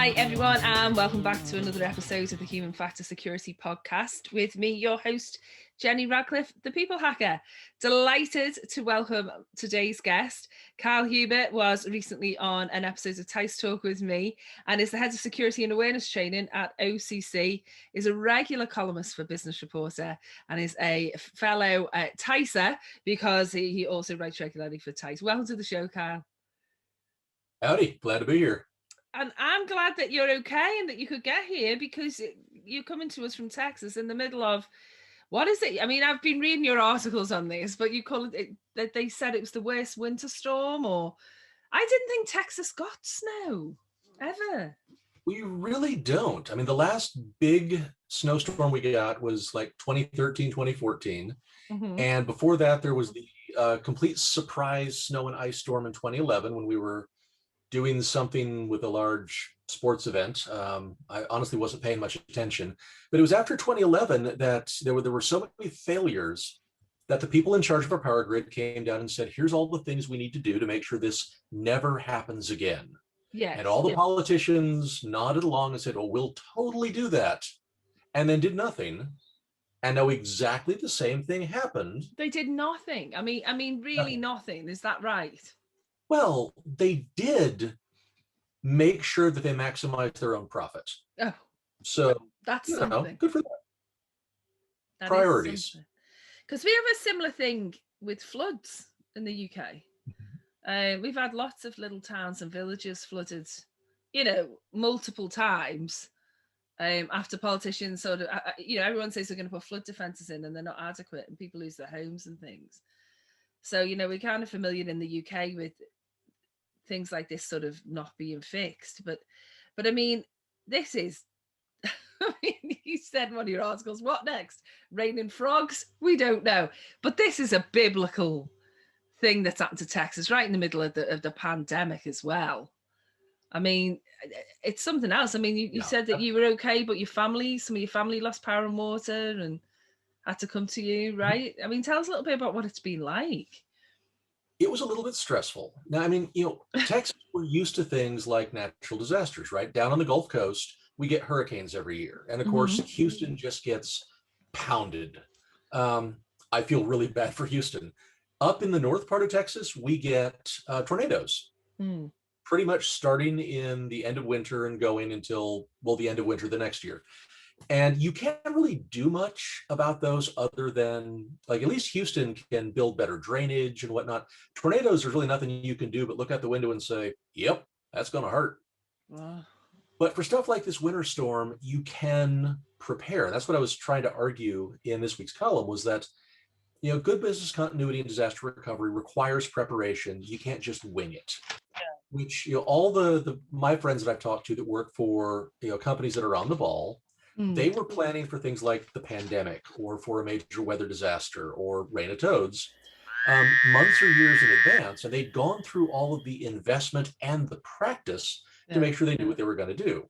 Hi, everyone, and welcome back to another episode of the Human Factor Security Podcast with me, your host, Jenny Radcliffe, the People Hacker. Delighted to welcome today's guest. Keil Hubert was recently on an episode of Tice Talk with me and is the head of security and awareness training at OCC, is a regular columnist for Business Reporter, and is a fellow Ticer because he also writes regularly for Tice. Welcome to the show, Keil. Howdy, glad to be here. And I'm glad that you're okay and that you could get here because you're coming to us from Texas in the middle of, what is it? I mean, I've been reading your articles on this, but you call it that they said it was the worst winter storm, or I didn't think Texas got snow ever. We really don't. I mean, the last big snowstorm we got was like 2013, 2014. Mm-hmm. And before that, there was the complete surprise snow and ice storm in 2011 when we were doing something with a large sports event. I honestly wasn't paying much attention, but it was after 2011 that there were so many failures that the people in charge of our power grid came down and said, here's all the things we need to do to make sure this never happens again. Yes. And all the politicians nodded along and said, oh, we'll totally do that. And then did nothing. And now exactly the same thing happened. They did nothing. I mean, really nothing. Is that right? Well, they did make sure that they maximized their own profit. Oh, so that's something. Good for them. Priorities. Because we have a similar thing with floods in the UK. We've had lots of little towns and villages flooded, multiple times after politicians sort of, everyone says they're going to put flood defences in and they're not adequate and people lose their homes and things. So, we're kind of familiar in the UK with things like this sort of not being fixed. But I mean, this is, you said in one of your articles, what next? Raining frogs? We don't know. But this is a biblical thing that's happened to Texas right in the middle of the pandemic as well. I mean, it's something else. I mean, you said that you were okay, but some of your family lost power and water and had to come to you, right? I mean, tell us a little bit about what it's been like. It was a little bit stressful. Now, I mean, Texas, we're used to things like natural disasters, right? Down on the Gulf Coast, we get hurricanes every year. And of course, Houston just gets pounded. I feel really bad for Houston. Up in the north part of Texas, we get tornadoes, pretty much starting in the end of winter and going until, the end of winter the next year. And you can't really do much about those other than, like, at least Houston can build better drainage and whatnot. Tornadoes, there's really nothing you can do but look out the window and say, yep, that's going to hurt. But for stuff like this winter storm, you can prepare. That's what I was trying to argue in this week's column, was that, good business continuity and disaster recovery requires preparation. You can't just wing it. Which, all my friends that I've talked to that work for, companies that are on the ball, they were planning for things like the pandemic or for a major weather disaster or rain of toads months or years in advance. And they'd gone through all of the investment and the practice to make sure they knew what they were going to do.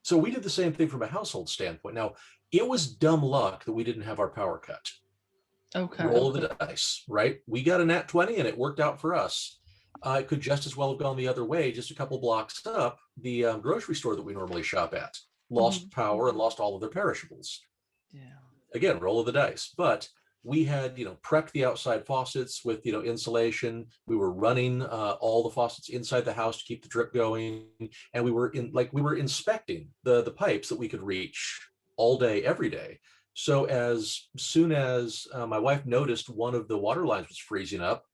So we did the same thing from a household standpoint. Now, it was dumb luck that we didn't have our power cut. Okay. Roll of the dice, right? We got a nat 20 and it worked out for us. It could just as well have gone the other way, just a couple blocks up. The grocery store that we normally shop at lost power and lost all of their perishables. Again, roll of the dice. But we had, prepped the outside faucets with, insulation. We were running all the faucets inside the house to keep the drip going. And we were inspecting the pipes that we could reach all day, every day. So as soon as my wife noticed one of the water lines was freezing up,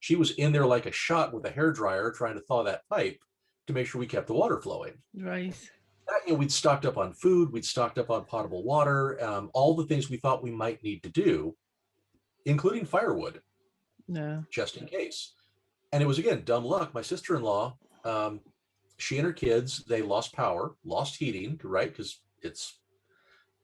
she was in there like a shot with a hairdryer trying to thaw that pipe to make sure we kept the water flowing. Right. We'd stocked up on food, we'd stocked up on potable water, all the things we thought we might need to do, including firewood, just in case. And it was, again, dumb luck. My sister-in-law, she and her kids, they lost power, lost heating, right? Because it's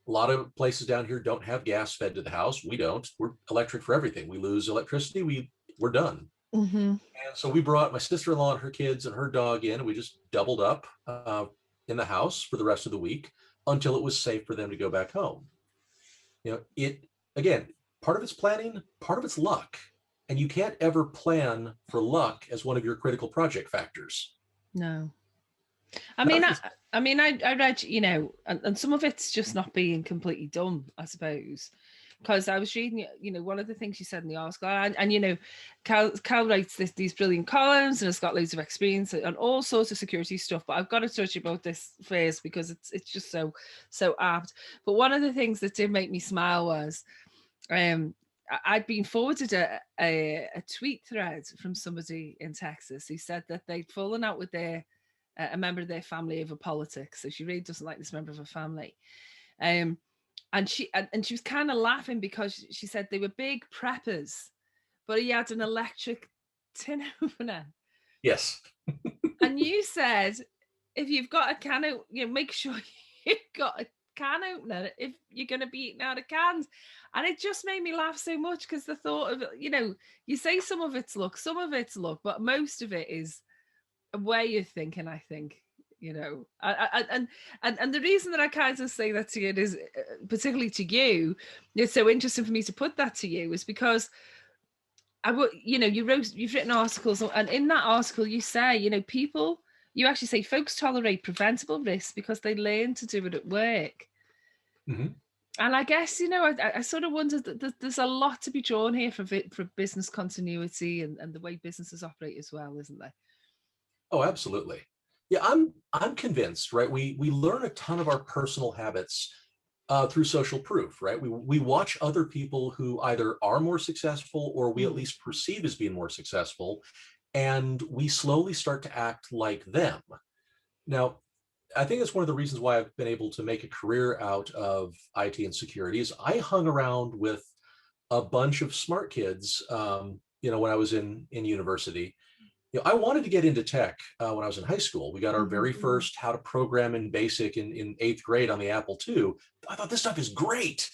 a lot of places down here don't have gas fed to the house. We don't. We're electric for everything. We lose electricity, we're done. And so we brought my sister-in-law and her kids and her dog in, and we just doubled up in the house for the rest of the week until it was safe for them to go back home. It, again, part of it's planning, part of it's luck. And you can't ever plan for luck as one of your critical project factors. No. I mean, I read, and some of it's just not being completely dumb, I suppose. Because I was reading, one of the things you said in the article, and Keil writes these brilliant columns and has got loads of experience on all sorts of security stuff. But I've got to touch about this first because it's just so apt. But one of the things that did make me smile was, I'd been forwarded a tweet thread from somebody in Texas who said that they'd fallen out with a member of their family over politics. So she really doesn't like this member of her family. And she was kind of laughing because she said they were big preppers, but he had an electric tin opener. Yes. And you said, if you've got a can, make sure you've got a can opener if you're going to be eating out of cans. And it just made me laugh so much because the thought of, you say some of it's luck, but most of it is a way of thinking, I think. And the reason that I kind of say that to you is, particularly to you, it's so interesting for me to put that to you, is because you've written articles, and in that article you say, you actually say folks tolerate preventable risks because they learn to do it at work. Mm-hmm. And I guess, I sort of wonder that there's a lot to be drawn here for business continuity and the way businesses operate as well, isn't there? Oh, absolutely. Yeah, I'm convinced, right? We learn a ton of our personal habits through social proof, right? We watch other people who either are more successful or we at least perceive as being more successful, and we slowly start to act like them. Now, I think it's one of the reasons why I've been able to make a career out of IT and security is I hung around with a bunch of smart kids, when I was in university. I wanted to get into tech when I was in high school. We got our very first how to program in BASIC in 8th grade on the Apple II. I thought this stuff is great,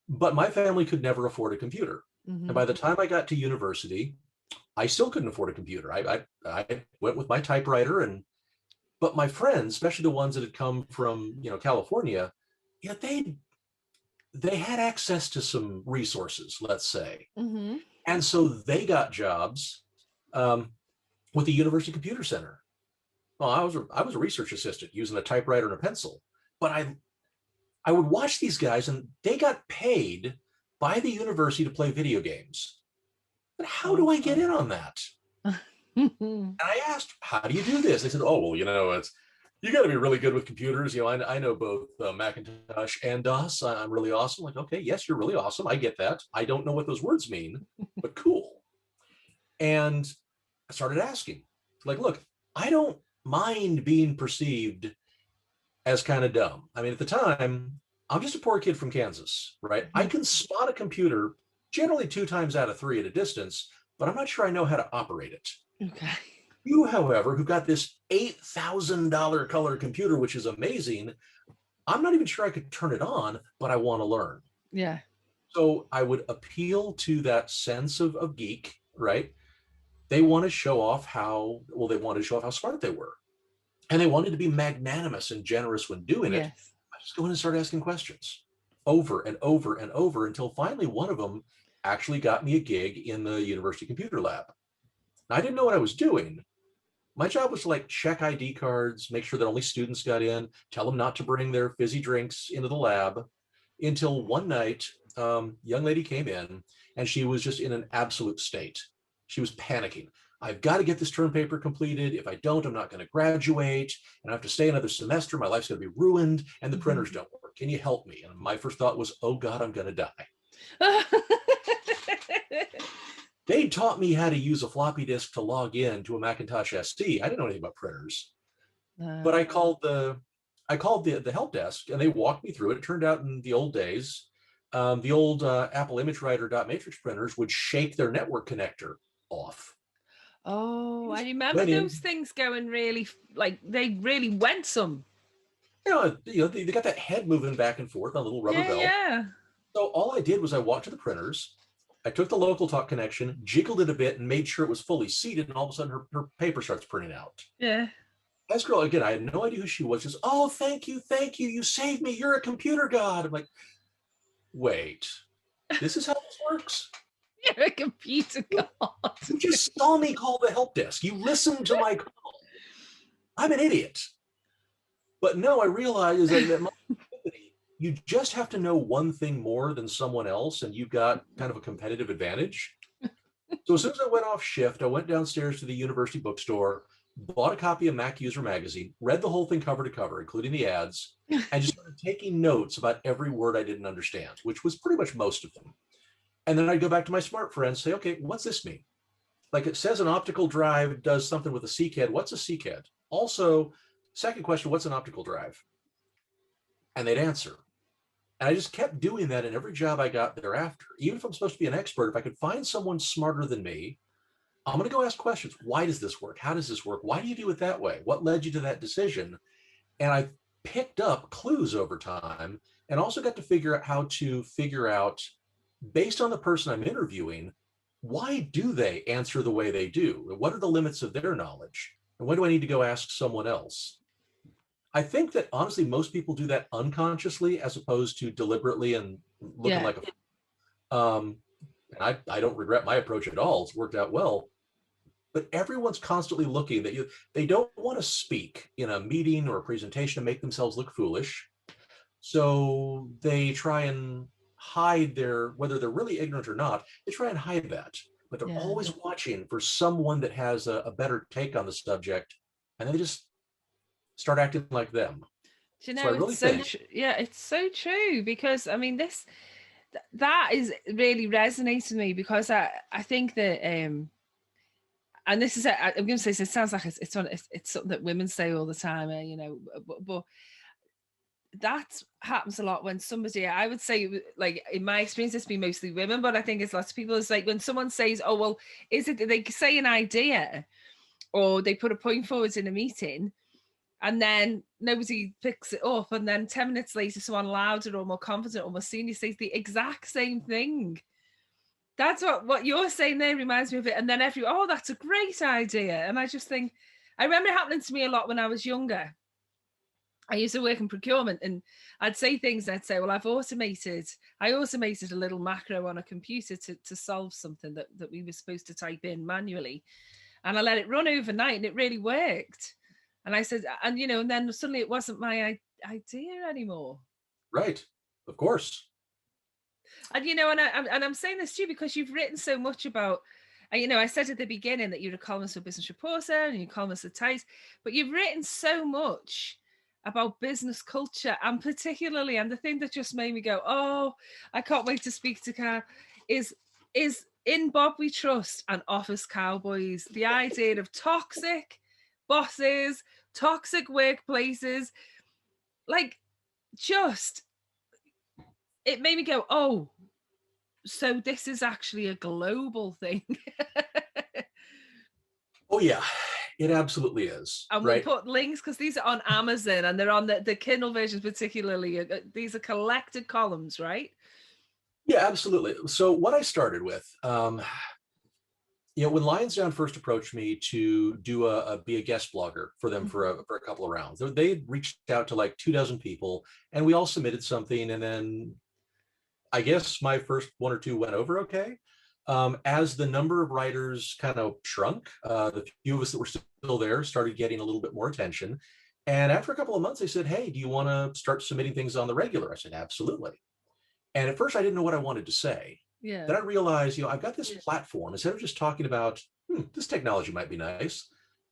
but my family could never afford a computer. And by the time I got to university, I still couldn't afford a computer. I went with my typewriter, but my friends, especially the ones that had come from California, they had access to some resources, let's say, and so they got jobs. With the University Computer Center. Well, I was a research assistant using a typewriter and a pencil, but I would watch these guys and they got paid by the university to play video games. But how do I get in on that? And I asked, how do you do this? They said, oh, well, it's you got to be really good with computers. I know both Macintosh and DOS. I'm really awesome. Like, okay, yes, you're really awesome. I get that. I don't know what those words mean, but cool. And I started asking, like, look, I don't mind being perceived as kind of dumb. I mean, at the time, I'm just a poor kid from Kansas, right? I can spot a computer generally 2 times out of 3 at a distance, but I'm not sure I know how to operate it. Okay. You, however, who got this $8,000 color computer, which is amazing, I'm not even sure I could turn it on, but I want to learn. Yeah. So I would appeal to that sense of geek, right? They want to show off how smart they were. And they wanted to be magnanimous and generous when doing it. I just go in and start asking questions over and over and over until finally one of them actually got me a gig in the university computer lab. Now, I didn't know what I was doing. My job was to check ID cards, make sure that only students got in, tell them not to bring their fizzy drinks into the lab, until one night, young lady came in and she was just in an absolute state. She was panicking. I've got to get this term paper completed. If I don't, I'm not going to graduate and I have to stay another semester. My life's going to be ruined and the printers don't work. Can you help me? And my first thought was, oh God, I'm going to die. They taught me how to use a floppy disk to log in to a Macintosh ST. I didn't know anything about printers, but I called the help desk and they walked me through it. It turned out in the old days, the old Apple ImageWriter dot matrix printers would shake their network connector off. Oh, I remember those things going really, they really went some. They got that head moving back and forth on a little rubber belt. Yeah. So all I did was I walked to the printers, I took the local talk connection, jiggled it a bit and made sure it was fully seated, and all of a sudden her paper starts printing out. Yeah. This girl, again, I had no idea who she was. She says, oh, thank you, you saved me, you're a computer god. I'm like, wait, this is how this works? You're a computer god. You just saw me call the help desk. You listened to my call. I'm an idiot. But no, I realize that my company, you just have to know one thing more than someone else, and you've got kind of a competitive advantage. So as soon as I went off shift, I went downstairs to the university bookstore, bought a copy of Mac User Magazine, read the whole thing cover to cover, including the ads, and just started taking notes about every word I didn't understand, which was pretty much most of them. And then I'd go back to my smart friends, say, okay, what's this mean? Like it says an optical drive does something with a CCAD. What's a CCAD? Also, second question, what's an optical drive? And they'd answer. And I just kept doing that in every job I got thereafter. Even if I'm supposed to be an expert, if I could find someone smarter than me, I'm going to go ask questions. Why does this work? How does this work? Why do you do it that way? What led you to that decision? And I picked up clues over time and also got to figure out how to figure out, based on the person I'm interviewing, why do they answer the way they do? What are the limits of their knowledge? And when do I need to go ask someone else? I think that honestly, most people do that unconsciously as opposed to deliberately and looking Yeah. like a. And I don't regret my approach at all. It's worked out well. But everyone's constantly looking that they don't want to speak in a meeting or a presentation to make themselves look foolish. So they try and hide their, whether they're really ignorant or not, they try and hide that. But they're Yeah. always watching for someone that has a better take on the subject, and they just start acting like them. Do you So I know, it's really so think, yeah, it's so true because I mean that is really resonates with me because I think that and this is I'm going to say this, it sounds like it's something that women say all the time, but that happens a lot when somebody, I would say, like in my experience, it's been mostly women, but I think it's lots of people. It's like when someone says, "Oh, well, is it?" They say an idea, or they put a point forward in a meeting, and then nobody picks it up, and then 10 minutes later, someone louder or more confident or more senior says the exact same thing. That's what you're saying there reminds me of it, and then oh, that's a great idea, and I just think, I remember it happening to me a lot when I was younger. I used to work in procurement and I'd say things, I'd say, well, I automated a little macro on a computer to solve something that we were supposed to type in manually. And I let it run overnight and it really worked. And I said, and then suddenly it wasn't my idea anymore. right, of course. And, I'm saying this to you because you've written so much about, I said at the beginning that you're a columnist for Business Reporter and you're a columnist at Times, but you've written so much about business culture and particularly, and the thing that just made me go, oh, I can't wait to speak to Keil, is In Bob We Trust and Office Cowboys, the idea of toxic bosses, toxic workplaces, like just, it made me go, oh, so this is actually a global thing. Oh yeah, it absolutely is. And we'll Right. put links because these are on Amazon and they're on the Kindle versions, particularly. These are collected columns, right? Yeah, absolutely. So what I started with, when Lionsdown first approached me to be a guest blogger for them for a couple of rounds, they reached out to like 24 people, and we all submitted something, and then I guess my first one or two went over okay. As the number of writers kind of shrunk, the few of us that were still there started getting a little bit more attention. And after a couple of months, they said, "Hey, do you want to start submitting things on the regular?" I said, "Absolutely." And at first, I didn't know what I wanted to say. Yeah. Then I realized, I've got this platform. Instead of just talking about, this technology might be nice,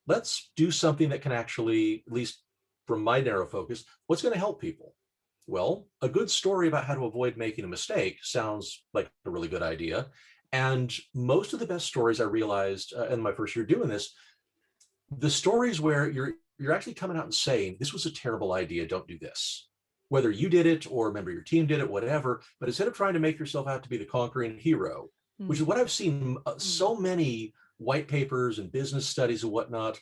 let's do something that can actually, at least from my narrow focus, what's going to help people? Well, a good story about how to avoid making a mistake sounds like a really good idea. And most of the best stories I realized in my first year doing this, the stories where you're actually coming out and saying, this was a terrible idea, don't do this. Whether you did it or a member of your team did it, whatever, but instead of trying to make yourself out to be the conquering hero, which is what I've seen so many white papers and business studies and whatnot,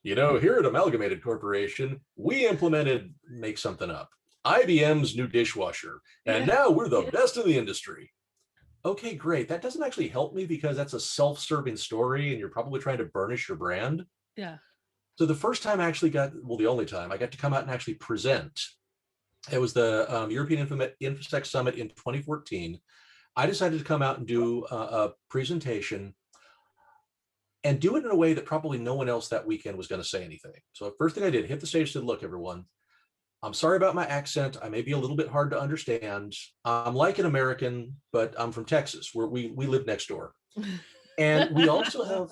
here at Amalgamated Corporation, we implemented, make something up, IBM's new dishwasher, and now we're the best in the industry. Okay, great. That doesn't actually help me because that's a self-serving story and you're probably trying to burnish your brand. Yeah. So the first time I actually the only time I got to come out and actually present, it was the European InfoSec Summit in 2014. I decided to come out and do a presentation and do it in a way that probably no one else that weekend was going to say anything. So the first thing I did, hit the stage, said, "Look, everyone, I'm sorry about my accent. I may be a little bit hard to understand. I'm like an American, but I'm from Texas, where we live next door. And we also have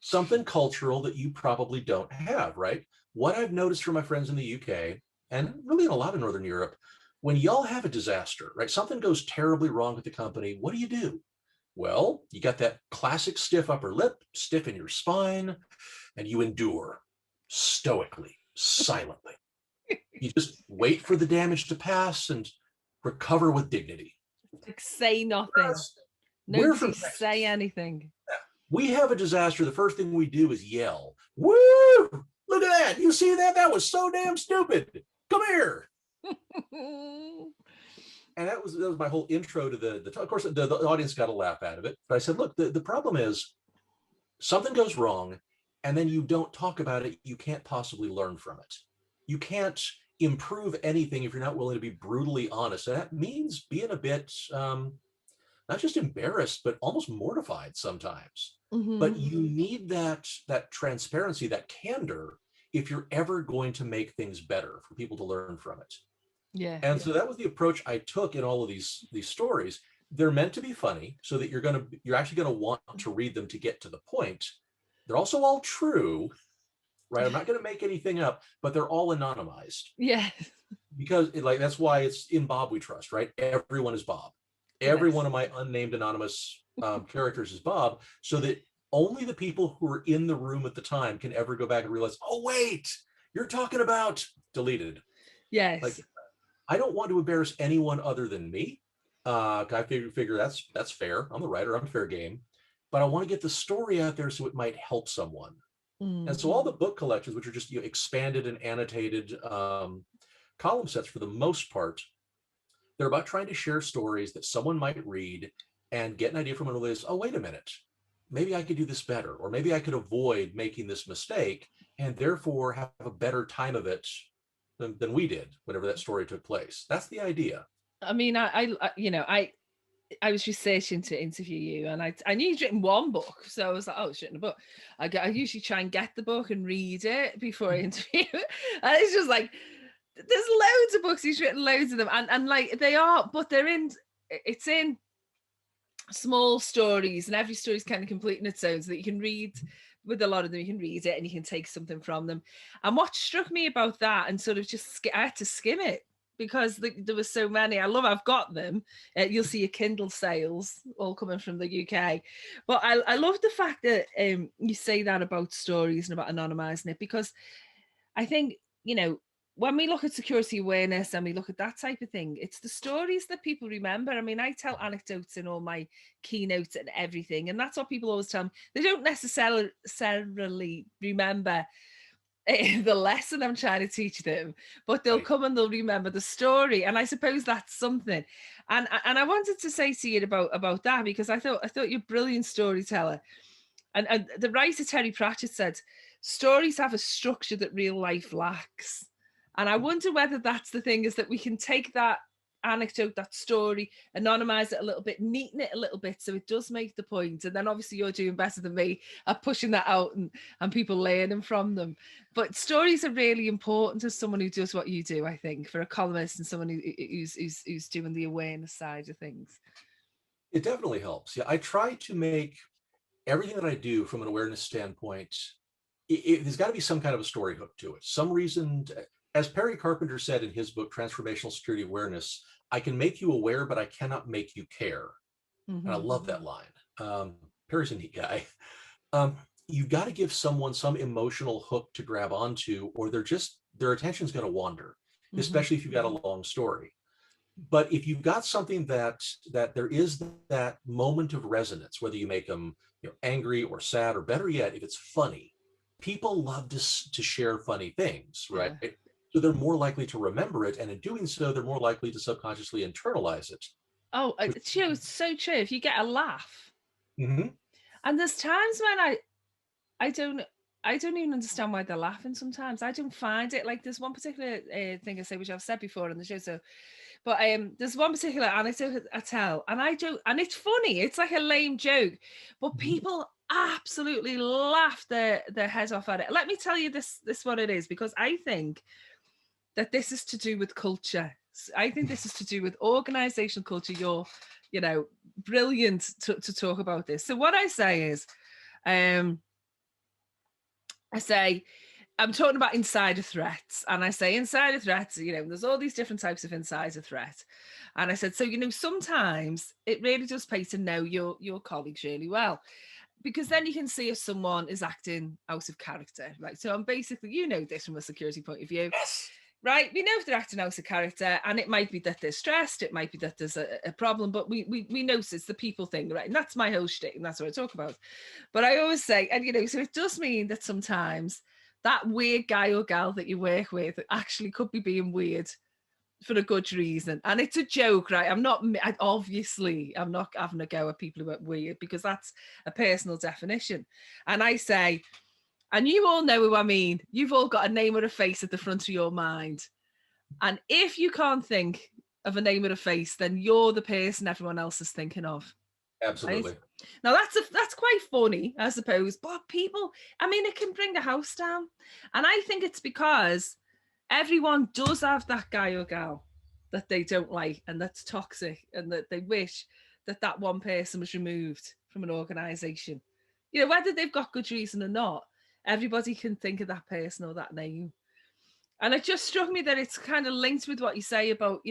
something cultural that you probably don't have, right? What I've noticed from my friends in the UK, and really in a lot of Northern Europe, when y'all have a disaster, right? Something goes terribly wrong with the company. What do? Well, you got that classic stiff upper lip, stiff in your spine, and you endure stoically, silently. You just wait for the damage to pass and recover with dignity. Like, say nothing. We're Nobody from say Texas. anything. We have a disaster. The first thing we do is yell. Woo! Look at that. You see that? That was so damn stupid. Come here. And that was my whole intro to the of course, the audience got a laugh out of it. But I said, look, the problem is something goes wrong and then you don't talk about it. You can't possibly learn from it. You can't improve anything if you're not willing to be brutally honest. And that means being a bit, not just embarrassed, but almost mortified sometimes. But you need that transparency, that candor, if you're ever going to make things better for people to learn from it. Yeah. And so that was the approach I took in all of these stories. They're meant to be funny so that you're actually going to want to read them to get to the point. They're also all true, right? I'm not going to make anything up, but they're all anonymized. Yeah. Because that's why it's in Bob we trust, right? Everyone is Bob. Every one of my unnamed anonymous characters is Bob, so that only the people who were in the room at the time can ever go back and realize, oh wait, you're talking about deleted. Yes. Like, I don't want to embarrass anyone other than me. I figure that's fair. I'm the writer. I'm fair game. But I want to get the story out there so it might help someone. And so all the book collections, which are just expanded and annotated column sets for the most part, they're about trying to share stories that someone might read and get an idea from one of those. Oh, wait a minute. Maybe I could do this better, or maybe I could avoid making this mistake and therefore have a better time of it than we did whenever that story took place. That's the idea. I mean, I was researching to interview you, and I knew you'd written one book, so I was like, oh, it's written a book. I usually try and get the book and read it before I interview. And it's just like, there's loads of books, he's written loads of them, and like they are, but it's in small stories, and every story is kind of complete in its own, so that you can read. With a lot of them, you can read it and you can take something from them. And what struck me about that, and sort of just I had to skim it because there were so many. I've got them. You'll see your Kindle sales all coming from the UK. But I love the fact that you say that about stories and about anonymizing it, because I think, when we look at security awareness and we look at that type of thing, it's the stories that people remember. I mean, I tell anecdotes in all my keynotes and everything, and that's what people always tell me. They don't necessarily remember the lesson I'm trying to teach them, but they'll come and they'll remember the story. And I suppose that's something. And I wanted to say to you about that, because I thought you're a brilliant storyteller. And the writer Terry Pratchett said, stories have a structure that real life lacks. And I wonder whether that's the thing, is that we can take that anecdote, that story, anonymize it a little bit, neaten it a little bit so it does make the point. And then obviously you're doing better than me at pushing that out and people learning from them. But stories are really important to someone who does what you do, I think, for a columnist and someone who's doing the awareness side of things. It definitely helps. Yeah, I try to make everything that I do from an awareness standpoint, there's got to be some kind of a story hook to it. Some reason, as Perry Carpenter said in his book, Transformational Security Awareness, I can make you aware, but I cannot make you care. And I love that line. Perry's a neat guy. You've got to give someone some emotional hook to grab onto, or their attention's going to wander, especially if you've got a long story. But if you've got something that there is that moment of resonance, whether you make them angry or sad, or better yet, if it's funny, people love to share funny things, right? Yeah. So they're more likely to remember it, and in doing so, they're more likely to subconsciously internalize it. Oh, it's so true. If you get a laugh, and there's times when I don't even understand why they're laughing. Sometimes I don't find it. Like, there's one particular thing I say, which I've said before on the show. So, but there's one particular anecdote I tell, and it's funny. It's like a lame joke, but people absolutely laugh their heads off at it. Let me tell you this what it is, because I think that this is to do with culture. I think this is to do with organizational culture. You're, brilliant to talk about this. So what I say is, um, I say, I'm talking about insider threats. And I say insider threats, there's all these different types of insider threat. And I said, so, sometimes it really does pay to know your colleagues really well, because then you can see if someone is acting out of character. Right. So I'm basically, this from a security point of view. Yes. Right, we know if they're acting out of character, and it might be that they're stressed, it might be that there's a problem, but we notice it's the people thing, right? And that's my whole shtick, and that's what I talk about. But I always say, and so it does mean that sometimes that weird guy or gal that you work with actually could be being weird for a good reason, and it's a joke, right? I'm not having a go at people who are weird, because that's a personal definition. And I say, and you all know who I mean. You've all got a name or a face at the front of your mind. And if you can't think of a name or a face, then you're the person everyone else is thinking of. Absolutely. Right? Now that's quite funny, I suppose. But people, it can bring a house down. And I think it's because everyone does have that guy or gal that they don't like and that's toxic, and that they wish that one person was removed from an organization. Whether they've got good reason or not, everybody can think of that person or that name. And it just struck me that it's kind of linked with what you say about,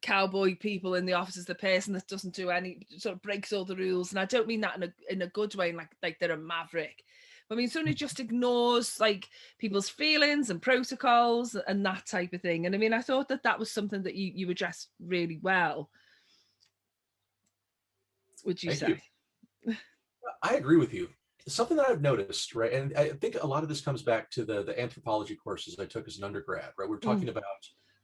cowboy people in the office, the person that doesn't do any, sort of breaks all the rules. And I don't mean that in a good way, like they're a maverick. But someone who just ignores like people's feelings and protocols and that type of thing. And I thought that was something that you addressed really well. Would you say? I agree with you. Something that I've noticed, right, and I think a lot of this comes back to the anthropology courses I took as an undergrad, right? We're talking about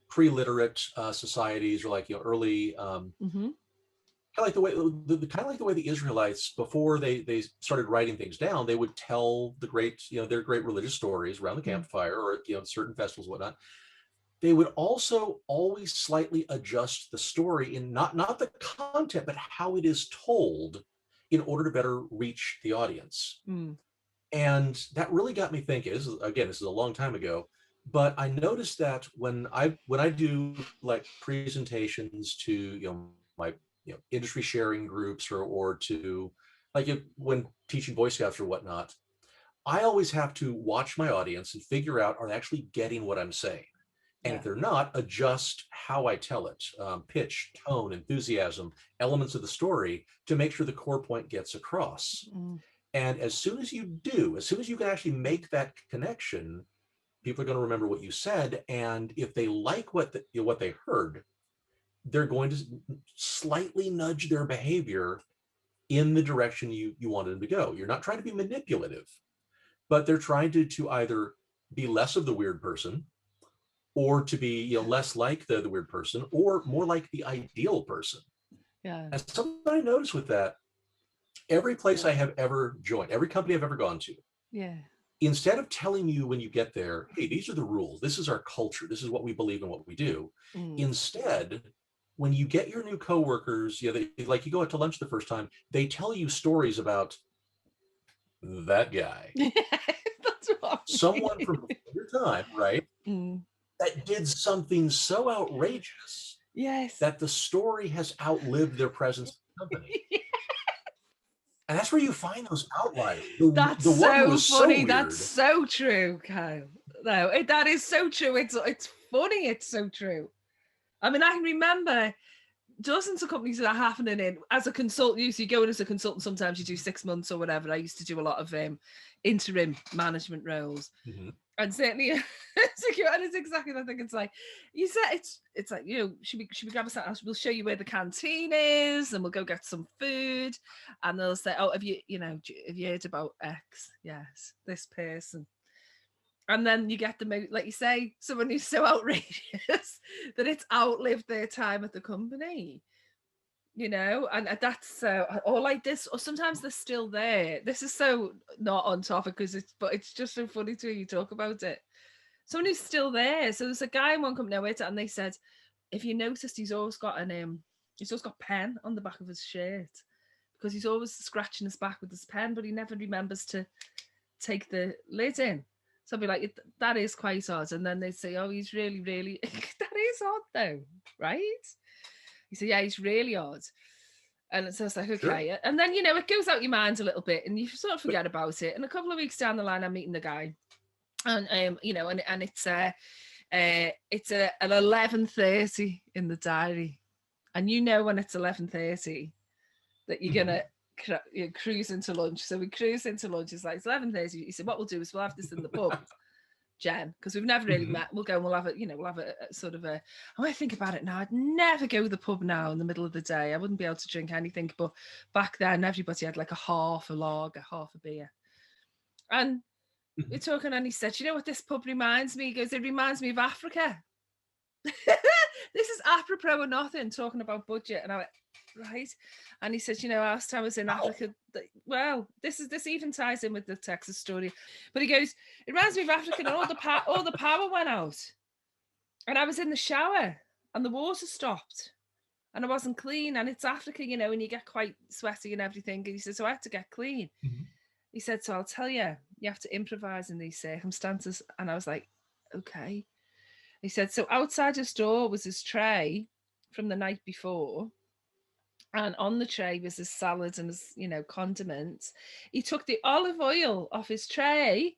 pre-literate societies, or like early, kind of like the way the Israelites, before they started writing things down, they would tell their great religious stories around the campfire, or certain festivals, whatnot. They would also always slightly adjust the story in not the content, but how it is told, in order to better reach the audience. And that really got me thinking. This is a long time ago, but I noticed that when I do like presentations to my industry sharing groups, or to like when teaching Boy Scouts or whatnot, I always have to watch my audience and figure out, are they actually getting what I'm saying? And if they're not, adjust how I tell it, pitch, tone, enthusiasm, elements of the story, to make sure the core point gets across. And as soon as you can actually make that connection, people are going to remember what you said. And if they like what they heard, they're going to slightly nudge their behavior in the direction you wanted them to go. You're not trying to be manipulative, but they're trying to either be less of the weird person, or to be less like the weird person, or more like the ideal person. Yeah. And something I noticed with that, every place I have ever joined, every company I've ever gone to, instead of telling you when you get there, hey, these are the rules, this is our culture, this is what we believe in, what we do, instead, when you get your new coworkers, like you go out to lunch the first time, they tell you stories about that guy. That's what someone from your time, right? That did something so outrageous, that the story has outlived their presence in the company. And that's where you find those outliers. That's the one who so was funny. so weird. That's so true, Keil. No, that is so true. It's funny. It's so true. I can remember dozens of companies that are happening in as a consultant. You go in as a consultant. Sometimes you do 6 months or whatever. I used to do a lot of interim management roles. And certainly secure, and it's exactly that thing. It's like you said, it's like, should we grab a sandwich? We'll show you where the canteen is, and we'll go get some food. And they'll say, oh, have you heard about X? Yes, this person. And then you get them, like you say, someone who's so outrageous that it's outlived their time at the company. And that's or like this, or sometimes they're still there. This is so not on topic, but it's just so funny to hear you talk about it. Someone who's still there. So there's a guy in one company I worked at, and they said, if you noticed, he's always got pen on the back of his shirt, because he's always scratching his back with his pen, but he never remembers to take the lid in. So I'd be like, that is quite odd. And then they'd say, oh, he's really, really, that is odd though, right? He said, yeah, he's really odd. And so it's like, okay. Sure. And then, it goes out your mind a little bit and you sort of forget about it. And a couple of weeks down the line, I'm meeting the guy. And, and it's at 11:30 in the diary. And when it's 11:30 that you're going to cruise into lunch. So we cruise into lunch. It's like, it's 11:30. He said, what we'll do is we'll have this in the pub. Jen, because we've never really met. We'll go and we'll have a sort of a. I think about it now. I'd never go to the pub now in the middle of the day. I wouldn't be able to drink anything. But back then, everybody had like a half a lager, half a beer. And we're talking, and he said, "You know what this pub reminds me?" He goes, "It reminds me of Africa." This is apropos of nothing, talking about budget, and I went, right. And he said, last time I was in Africa, well, this even ties in with the Texas story. But he goes, it reminds me of Africa, and all the power went out. And I was in the shower and the water stopped and I wasn't clean. And it's Africa, and you get quite sweaty and everything. And he said, so I had to get clean. He said, so I'll tell you, you have to improvise in these circumstances. And I was like, okay. He said, so outside his door was his tray from the night before. And on the tray was his salad and his, condiments. He took the olive oil off his tray,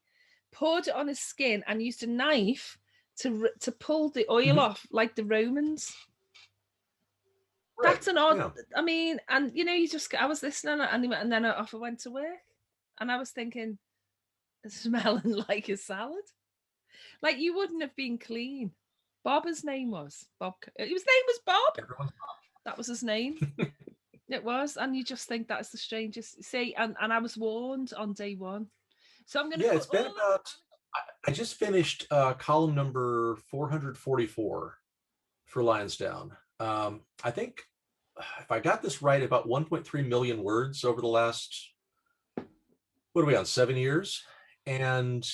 poured it on his skin, and used a knife to pull the oil off, like the Romans. Right. That's an odd. Yeah. I mean, and I was listening, and then off I went to work, and I was thinking, it's smelling like a salad. Like you wouldn't have been clean. Bob, his name was Bob. His name was Bob. Everyone's Bob. That was his name. It was, and you just think that's the strangest. See, and I was warned on day one, so I'm going to. Yeah, it's been about. I just finished column number 444 for Lionsdown. I think if I got this right, about 1.3 million words over the last. What are we on? 7 years, and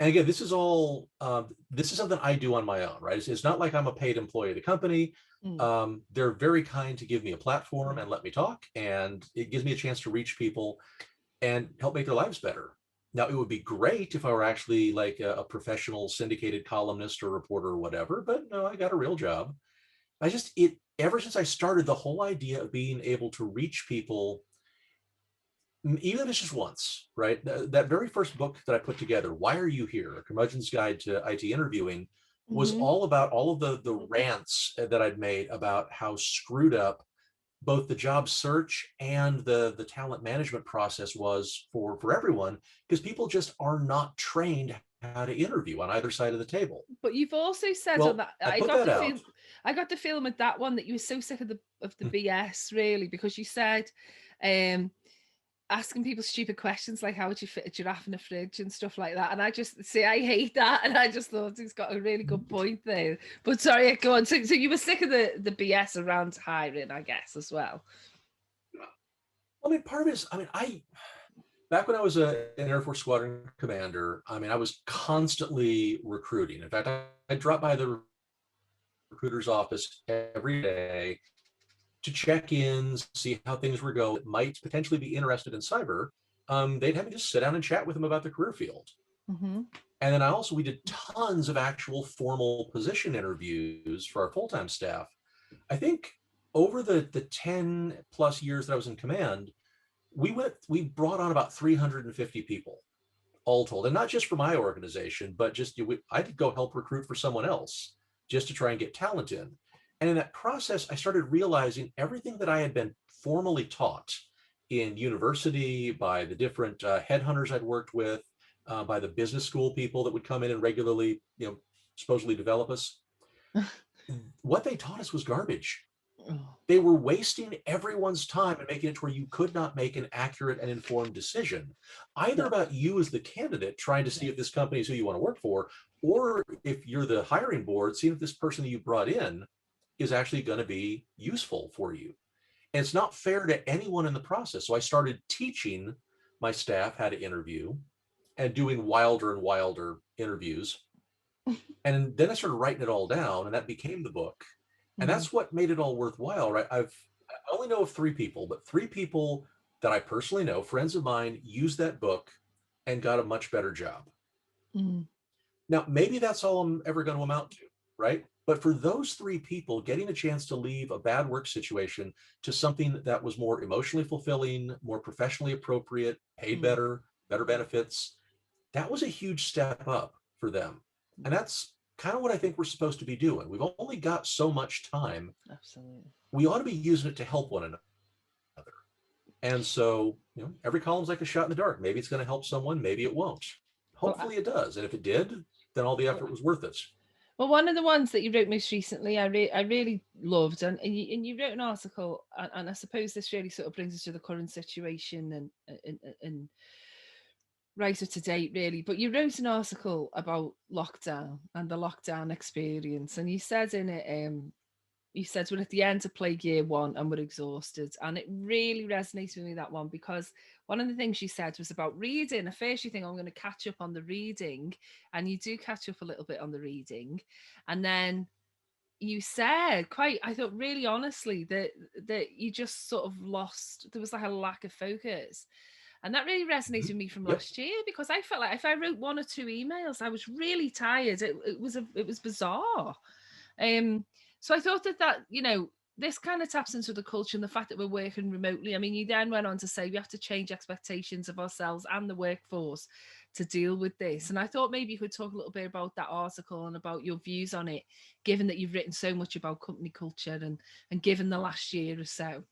again, this is all. This is something I do on my own, right? It's not like I'm a paid employee of the company. They're very kind to give me a platform and let me talk, and it gives me a chance to reach people and help make their lives better. Now, it would be great if I were actually like a professional syndicated columnist or reporter or whatever, but no, I got a real job. Ever since I started, the whole idea of being able to reach people, even if it's just once, right? That very first book that I put together, Why Are You Here? A Curmudgeon's Guide to IT Interviewing, was all about all of the rants that I'd made about how screwed up both the job search and the talent management process was for everyone, because people just are not trained how to interview on either side of the table. But you've also said on that, I got the feeling with that one that you were so sick of the BS, really, because you said asking people stupid questions like how would you fit a giraffe in a fridge and stuff like that, and I hate that, and I just thought he's got a really good point there. But sorry, go on. So you were sick of the BS around hiring, I guess, as well. I mean, part of it is, back when I was an Air Force squadron commander, I was constantly recruiting. In fact, I dropped by the recruiter's office every day to check in, see how things were going, might potentially be interested in cyber. They'd have me just sit down and chat with them about the career field. And then we did tons of actual formal position interviews for our full-time staff. I think over the 10 plus years that I was in command, we brought on about 350 people all told, and not just for my organization, but just I did go help recruit for someone else just to try and get talent in. And in that process, I started realizing everything that I had been formally taught in university by the different headhunters I'd worked with, by the business school people that would come in and regularly, supposedly develop us. What they taught us was garbage. They were wasting everyone's time and making it to where you could not make an accurate and informed decision, either about you as the candidate trying to see if this company is who you want to work for, or if you're the hiring board, seeing if this person that you brought in is actually going to be useful for you. And it's not fair to anyone in the process. So I started teaching my staff how to interview and doing wilder and wilder interviews. And then I started writing it all down, and that became the book. And that's what made it all worthwhile, right? I only know of 3 people, but 3 people that I personally know, friends of mine, used that book and got a much better job. Mm. Now, maybe that's all I'm ever going to amount to, right? But for those three people, getting a chance to leave a bad work situation to something that was more emotionally fulfilling, more professionally appropriate, paid Mm. better, better benefits, that was a huge step up for them. And Mm. that's kind of what I think we're supposed to be doing. We've only got so much time. Absolutely. We ought to be using it to help one another. And so, every column's like a shot in the dark. Maybe it's going to help someone, maybe it won't. Well, Hopefully it does. And if it did, then all the effort was worth it. well, one of the ones that you wrote most recently, I really loved, and you wrote an article, and I suppose this really sort of brings us to the current situation and right up to date, really. But you wrote an article about lockdown and the lockdown experience, and you said in it, you said we're at the end of plague year one and we're exhausted, and it really resonates with me, that one, because one of the things you said was about reading. At first you think, I'm going to catch up on the reading, and you do catch up a little bit on the reading, and then you said, quite, I thought, really honestly, that you just sort of lost, there was like a lack of focus. And that really resonated with me from Yep. last year, because I felt like if I wrote one or two emails, I was really tired. It was bizarre. So I thought that this kind of taps into the culture and the fact that we're working remotely. I mean, you then went on to say we have to change expectations of ourselves and the workforce to deal with this. And I thought maybe you could talk a little bit about that article and about your views on it, given that you've written so much about company culture and given the last year or so.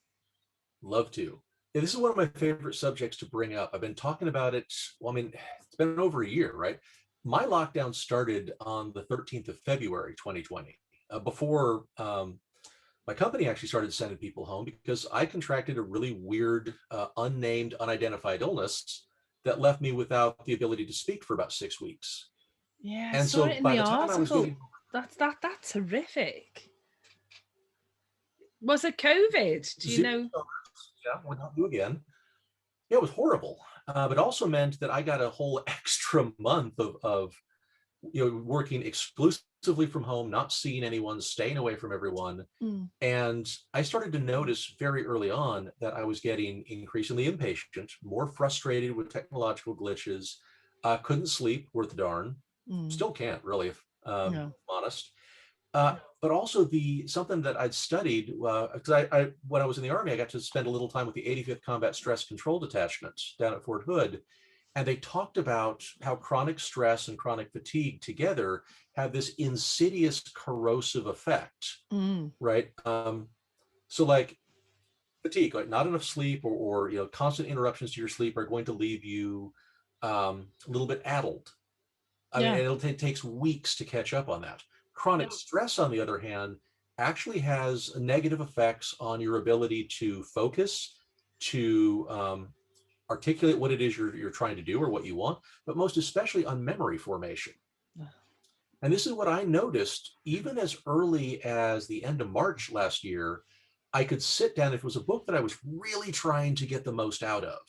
Love to. Yeah, this is one of my favorite subjects to bring up. I've been talking about it. Well, I mean, it's been over a year, right? My lockdown started on the 13th of February, 2020, before my company actually started sending people home, because I contracted a really weird, unnamed, unidentified illness that left me without the ability to speak for about 6 weeks. Yeah, I And saw so it in by the the time I was article. getting, That's horrific. Was it COVID? Do you zero, know? yeah, would not do again. Yeah, it was horrible. But also meant that I got a whole extra month of working exclusively from home, not seeing anyone, staying away from everyone. Mm. And I started to notice very early on that I was getting increasingly impatient, more frustrated with technological glitches, couldn't sleep worth a darn, Mm. still can't really, if No. honest. But also something that I'd studied, because I when I was in the Army, I got to spend a little time with the 85th Combat Stress Control Detachment down at Fort Hood. And they talked about how chronic stress and chronic fatigue together have this insidious corrosive effect, Mm. right? So like fatigue, like not enough sleep, or constant interruptions to your sleep are going to leave you a little bit addled. I mean, Yeah. it takes weeks to catch up on that. Chronic stress, on the other hand, actually has negative effects on your ability to focus, to articulate what it is you're trying to do or what you want, but most especially on memory formation. And this is what I noticed even as early as the end of March last year. I could sit down, if it was a book that I was really trying to get the most out of,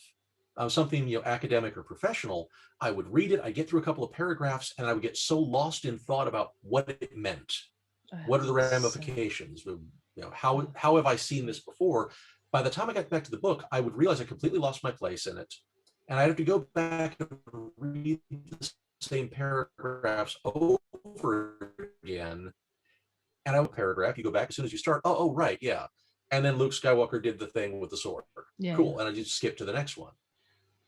something academic or professional, I would read it, I'd get through a couple of paragraphs, and I would get so lost in thought about what it meant. What are the ramifications? How have I seen this before? By the time I got back to the book, I would realize I completely lost my place in it. And I'd have to go back and read the same paragraphs over again. And I would paragraph, you go back as soon as you start, oh, right, yeah. And then Luke Skywalker did the thing with the sword. Yeah. Cool. And I just skip to the next one.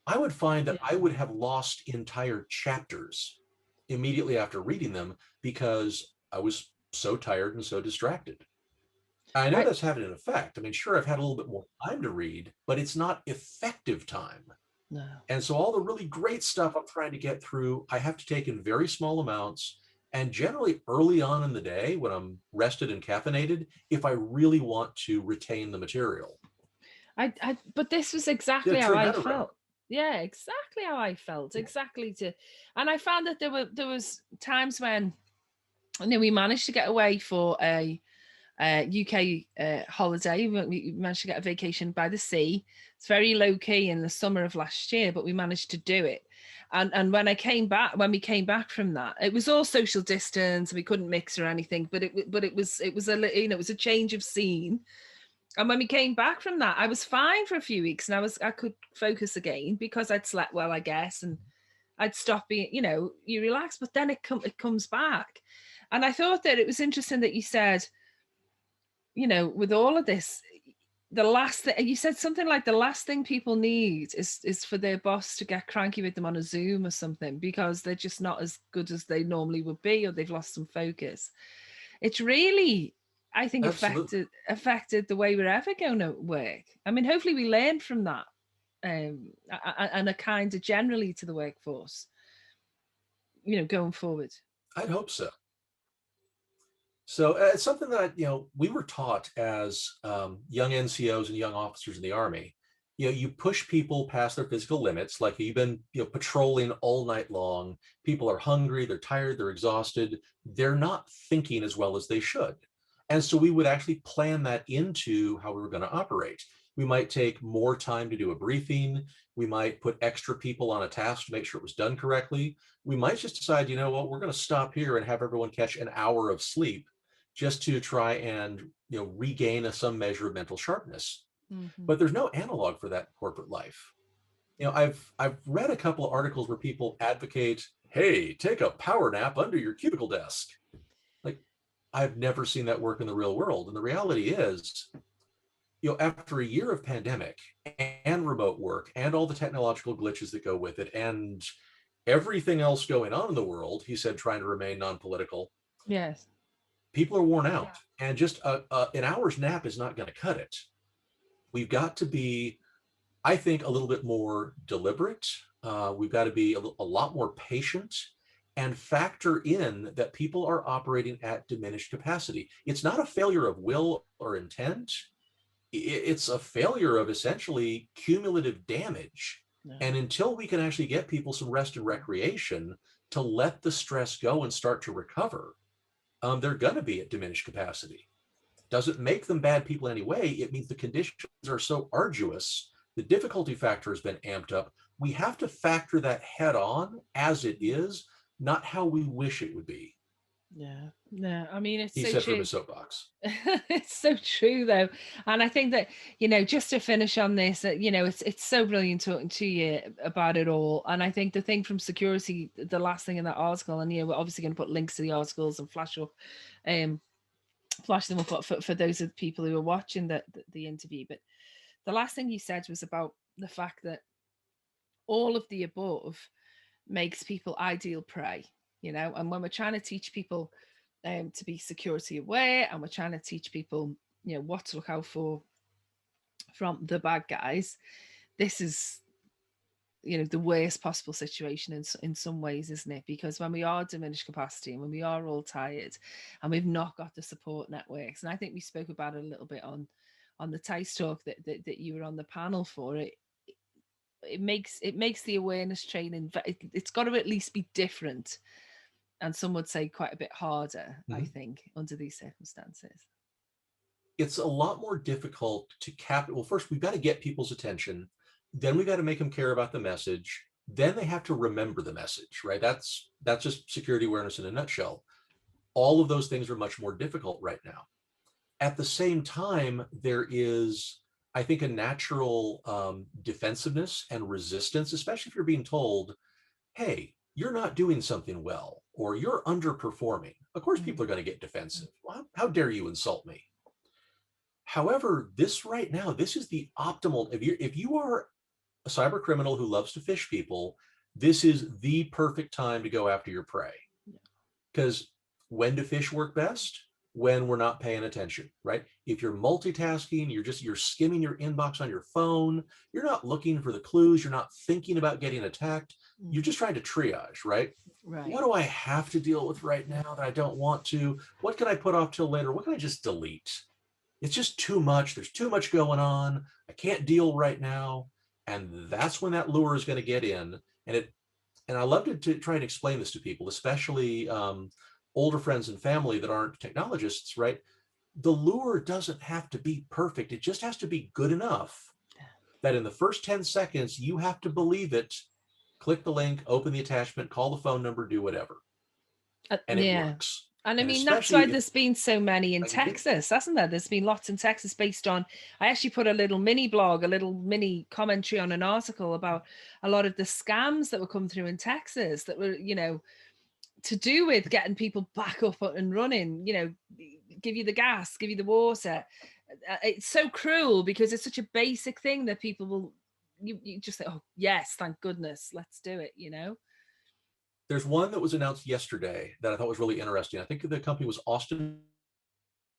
I would find that Yeah. I would have lost entire chapters immediately after reading them because I was so tired and so distracted. I know that's having an effect. I mean, sure, I've had a little bit more time to read, but it's not effective time. No. And so all the really great stuff I'm trying to get through, I have to take in very small amounts, and generally early on in the day when I'm rested and caffeinated, if I really want to retain the material. But this was Yeah, exactly how turn I that around. felt. Yeah, exactly how I felt. Exactly and I found that there was times when we managed to get away for a UK holiday. We managed to get a vacation by the sea. It's very low key in the summer of last year, but we managed to do it. And when we came back from that, it was all social distance. We couldn't mix or anything, but it was it was a change of scene. And when we came back from that, I was fine for a few weeks, and I could focus again because I'd slept well, I guess, and I'd stop being, you relax, but then it comes back. And I thought that it was interesting that you said, with all of this, the last thing you said, something like the last thing people need is for their boss to get cranky with them on a Zoom or something, because they're just not as good as they normally would be, or they've lost some focus. It's really, I think, Absolutely. affected the way we're ever going to work. I mean, hopefully we learn from that, and are kinder generally to the workforce, going forward. I'd hope so. So it's something that we were taught as young NCOs and young officers in the Army. You push people past their physical limits, like you've been patrolling all night long. People are hungry, they're tired, they're exhausted, they're not thinking as well as they should. And so we would actually plan that into how we were going to operate. We might take more time to do a briefing. We might put extra people on a task to make sure it was done correctly. We might just decide, what, we're going to stop here and have everyone catch an hour of sleep just to try and regain some measure of mental sharpness. Mm-hmm. But there's no analog for that in corporate life. I've read a couple of articles where people advocate, hey, take a power nap under your cubicle desk. Like, I've never seen that work in the real world. And the reality is, after a year of pandemic and remote work and all the technological glitches that go with it and everything else going on in the world, he said, trying to remain non-political. Yes. People are worn out, and just an hour's nap is not going to cut it. We've got to be, I think, a little bit more deliberate. We've got to be a lot more patient and factor in that people are operating at diminished capacity. It's not a failure of will or intent. It's a failure of essentially cumulative damage. No. And until we can actually get people some rest and recreation to let the stress go and start to recover, they're going to be at diminished capacity. Doesn't make them bad people anyway. It means the conditions are so arduous, the difficulty factor has been amped up. We have to factor that head on as it is, not how we wish it would be. Yeah, no, I mean, it's he so said true. From his soapbox. It's so true, though, and I think that just to finish on this, it's so brilliant talking to you about it all. And I think the thing from security, the last thing in that article, and we're obviously going to put links to the articles and flash them up for those of the people who are watching the interview. But the last thing you said was about the fact that all of the above makes people ideal prey. And when we're trying to teach people to be security aware, and we're trying to teach people what to look out for from the bad guys, this is the worst possible situation in some ways, isn't it? Because when we are diminished capacity, and when we are all tired, and we've not got the support networks, and I think we spoke about it a little bit on the TICE talk that you were on the panel for, it makes the awareness training, it's got to at least be different, and some would say quite a bit harder, I think, under these circumstances. It's a lot more difficult to well, first we've got to get people's attention, then we've got to make them care about the message, then they have to remember the message, right? That's just security awareness in a nutshell. All of those things are much more difficult right now. At the same time, there is, I think, a natural defensiveness and resistance, especially if you're being told, hey, you're not doing something well, or you're underperforming. Of course, people are going to get defensive. Well, how dare you insult me? However, this right now, this is the optimal. If you are a cyber criminal who loves to phish people, this is the perfect time to go after your prey. Because when do phish work best? When we're not paying attention, right? If you're multitasking, you're skimming your inbox on your phone, you're not looking for the clues, you're not thinking about getting attacked, you're just trying to triage, right? Right. What do I have to deal with right now that I don't want to? What can I put off till later? What can I just delete? It's just too much. There's too much going on. I can't deal right now. And that's when that lure is going to get in. And I love to try and explain this to people, especially older friends and family that aren't technologists, right? The lure doesn't have to be perfect. It just has to be good enough that in the first 10 seconds, you have to believe it, click the link, open the attachment, call the phone number, do whatever. And it works. And I And mean, that's why especially if there's been so many in Texas, hasn't there? There's been lots in Texas based on, I actually put a little mini blog, a little mini commentary on an article about a lot of the scams that were coming through in Texas that were, to do with getting people back up and running, give you the gas, give you the water. It's so cruel because it's such a basic thing that people will, you just say, oh, yes, thank goodness, let's do it. there's one that was announced yesterday that I thought was really interesting. I think the company was Austin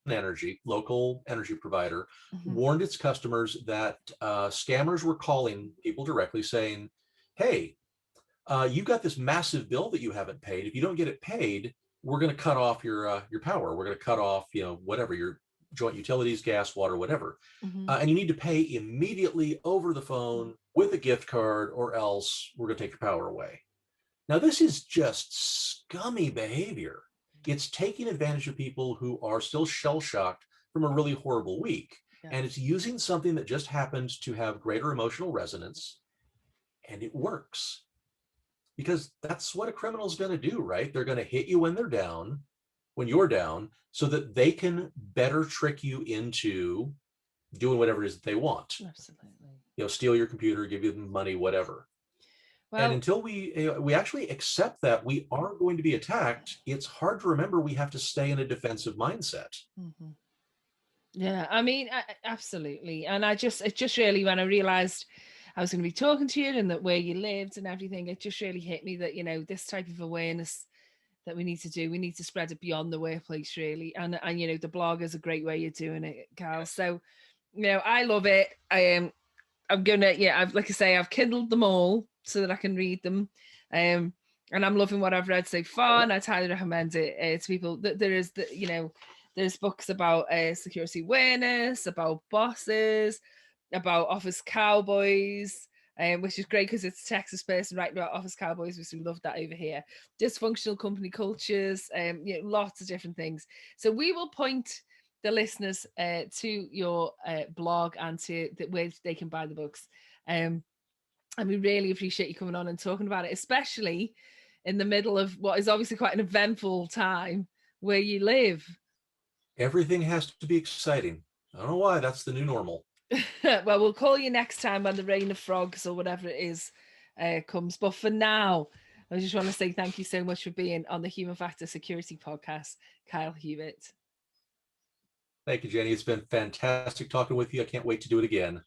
Energy, local energy provider, warned its customers that scammers were calling people directly saying, hey, you've got this massive bill that you haven't paid. If you don't get it paid, we're going to cut off your power. We're going to cut off, whatever, your joint utilities, gas, water, whatever. And you need to pay immediately over the phone with a gift card, or else we're going to take your power away. Now, this is just scummy behavior. It's taking advantage of people who are still shell-shocked from a really horrible week. Yeah. And it's using something that just happens to have greater emotional resonance, and it works. Because that's what a criminal is going to do, right? They're going to hit you when they're down, when you're down, so that they can better trick you into doing whatever it is that they want. Absolutely. Steal your computer, give you money, whatever. Well, and until we actually accept that we are going to be attacked, it's hard to remember we have to stay in a defensive mindset. Yeah, I mean, absolutely. And it just really, when I realized I was going to be talking to you and that where you lived and everything, it just really hit me that, this type of awareness that we need to spread it beyond the workplace, really. And the blog is a great way of doing it, Keil. So, I love it. I'm gonna, I've kindled them all so that I can read them. And I'm loving what I've read so far, and I'd highly recommend it to people. There's books about security awareness, about bosses, about office cowboys, which is great because it's a Texas person writing about office cowboys, which we love that over here. Dysfunctional company cultures, lots of different things. So we will point the listeners to your blog and to where they can buy the books. And we really appreciate you coming on and talking about it, especially in the middle of what is obviously quite an eventful time where you live. Everything has to be exciting. I don't know why. That's the new normal. Well, we'll call you next time when the rain of frogs or whatever it is comes. But for now, I just want to say thank you so much for being on the Human Factor Security Podcast, Keil Hubert. Thank you, Jenny. It's been fantastic talking with you. I can't wait to do it again.